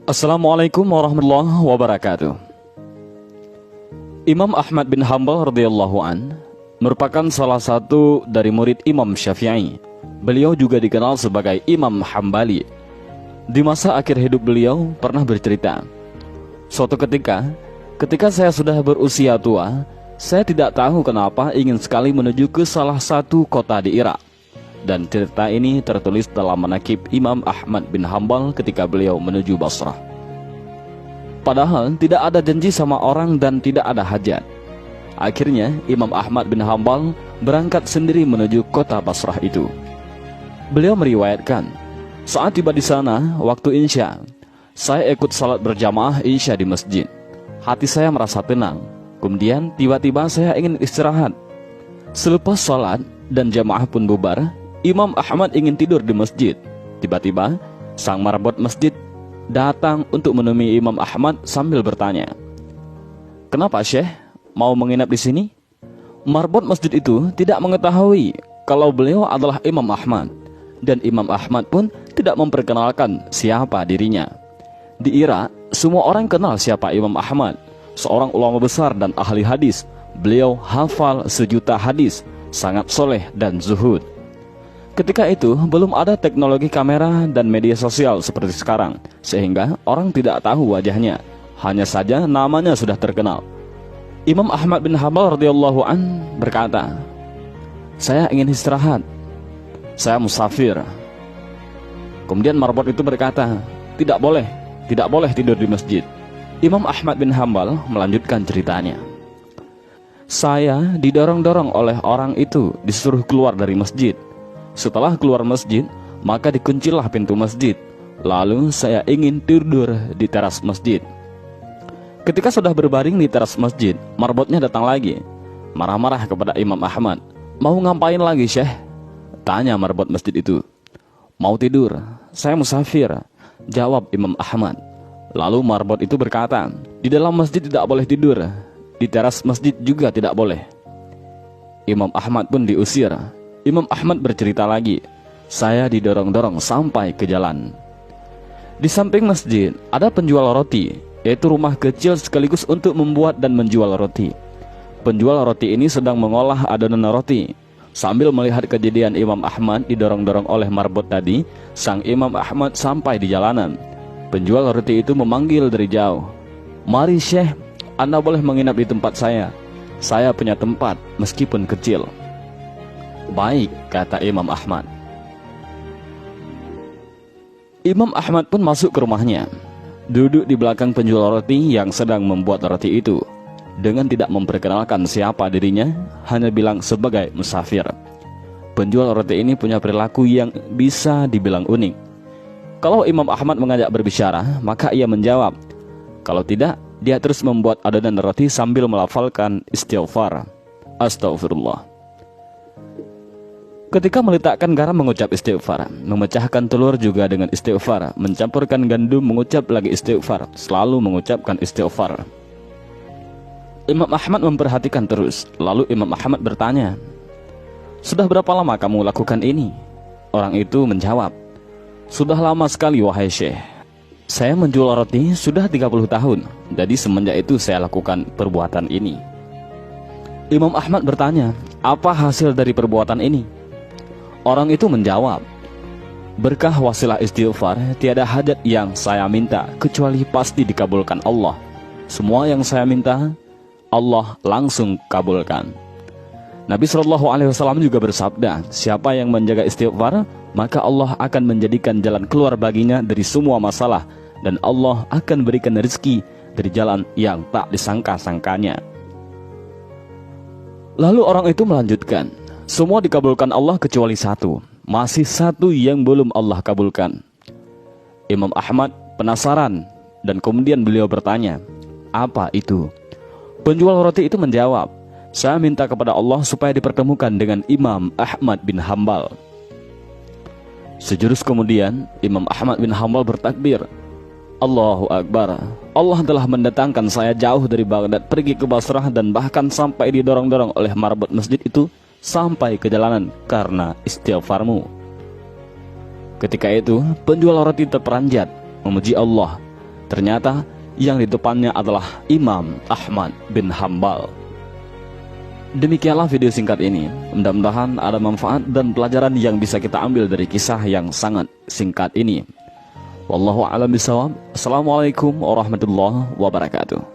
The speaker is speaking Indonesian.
Assalamualaikum warahmatullahi wabarakatuh. Imam Ahmad bin Hanbal radhiyallahu an merupakan salah satu dari murid Imam Syafi'i. Beliau juga dikenal sebagai Imam Hambali. Di masa akhir hidup beliau pernah bercerita, suatu ketika saya sudah berusia tua, saya tidak tahu kenapa ingin sekali menuju ke salah satu kota di Irak. Dan cerita ini tertulis dalam manaqib Imam Ahmad bin Hanbal ketika beliau menuju Basrah. Padahal tidak ada janji sama orang dan tidak ada hajat. Akhirnya Imam Ahmad bin Hanbal berangkat sendiri menuju kota Basrah itu. Beliau meriwayatkan, saat tiba di sana waktu Isya, saya ikut salat berjamaah Isya di masjid. Hati saya merasa tenang. Kemudian tiba-tiba saya ingin istirahat. Selepas salat dan jamaah pun bubar, Imam Ahmad ingin tidur di masjid. Tiba-tiba sang marbot masjid datang untuk menemui Imam Ahmad sambil bertanya, "Kenapa Syekh mau menginap di sini?" Marbot masjid itu tidak mengetahui kalau beliau adalah Imam Ahmad, dan Imam Ahmad pun tidak memperkenalkan siapa dirinya. Di Irak, semua orang kenal siapa Imam Ahmad, seorang ulama besar dan ahli hadis. Beliau hafal 1.000.000 hadis, sangat soleh dan zuhud. Ketika itu belum ada teknologi kamera dan media sosial seperti sekarang, sehingga orang tidak tahu wajahnya, hanya saja namanya sudah terkenal. Imam Ahmad bin Hanbal radhiyallahu an berkata, "Saya ingin istirahat, saya musafir." Kemudian marbot itu berkata, tidak boleh tidur di masjid." Imam Ahmad bin Hanbal melanjutkan ceritanya, "Saya didorong-dorong oleh orang itu, disuruh keluar dari masjid. Setelah keluar masjid, maka dikuncilah pintu masjid. Lalu saya ingin tidur di teras masjid. Ketika sudah berbaring di teras masjid, marbotnya datang lagi, marah-marah kepada Imam Ahmad. "Mau ngapain lagi Syekh?" tanya marbot masjid itu. "Mau tidur, saya musafir," jawab Imam Ahmad. Lalu marbot itu berkata, "Di dalam masjid tidak boleh tidur, di teras masjid juga tidak boleh." Imam Ahmad pun diusir. Imam Ahmad bercerita lagi, "Saya didorong-dorong sampai ke jalan. Di samping masjid ada penjual roti, yaitu rumah kecil sekaligus untuk membuat dan menjual roti. Penjual roti ini sedang mengolah adonan roti. Sambil melihat kejadian Imam Ahmad didorong-dorong oleh marbot tadi, sang Imam Ahmad sampai di jalanan. Penjual roti itu memanggil dari jauh, 'Mari Syekh, Anda boleh menginap di tempat saya. Saya punya tempat meskipun kecil.' 'Baik,' kata Imam Ahmad. Imam Ahmad pun masuk ke rumahnya, duduk di belakang penjual roti yang sedang membuat roti itu. Dengan tidak memperkenalkan siapa dirinya, hanya bilang sebagai musafir. Penjual roti ini punya perilaku yang bisa dibilang unik. Kalau Imam Ahmad mengajak berbicara, maka ia menjawab. Kalau tidak, dia terus membuat adonan roti sambil melafalkan istighfar, "Astagfirullah." Ketika meletakkan garam mengucap istighfar, memecahkan telur juga dengan istighfar, mencampurkan gandum mengucap lagi istighfar, selalu mengucapkan istighfar. Imam Ahmad memperhatikan terus. Lalu Imam Ahmad bertanya, "Sudah berapa lama kamu lakukan ini?" Orang itu menjawab, "Sudah lama sekali wahai Syekh. Saya menjual roti sudah 30 tahun. Jadi semenjak itu saya lakukan perbuatan ini." Imam Ahmad bertanya, "Apa hasil dari perbuatan ini?" Orang itu menjawab, "Berkah wasilah istighfar, tiada hajat yang saya minta kecuali pasti dikabulkan Allah. Semua yang saya minta, Allah langsung kabulkan." Nabi SAW juga bersabda, "Siapa yang menjaga istighfar, maka Allah akan menjadikan jalan keluar baginya dari semua masalah, dan Allah akan berikan rezeki dari jalan yang tak disangka-sangkanya." Lalu orang itu melanjutkan, "Semua dikabulkan Allah kecuali satu. Masih satu yang belum Allah kabulkan." Imam Ahmad penasaran dan kemudian beliau bertanya, "Apa itu?" Penjual roti itu menjawab, "Saya minta kepada Allah supaya dipertemukan dengan Imam Ahmad bin Hanbal." Sejurus kemudian Imam Ahmad bin Hanbal bertakbir, "Allahu Akbar. Allah telah mendatangkan saya jauh dari Baghdad pergi ke Basrah dan bahkan sampai didorong-dorong oleh marbot masjid itu sampai ke jalanan karena istighfarmu." Ketika itu penjual roti terperanjat memuji Allah. Ternyata yang di depannya adalah Imam Ahmad bin Hambal. Demikianlah video singkat ini. Mudah-mudahan ada manfaat dan pelajaran yang bisa kita ambil dari kisah yang sangat singkat ini. Wallahu a'lam bishawab. Assalamualaikum warahmatullahi wabarakatuh.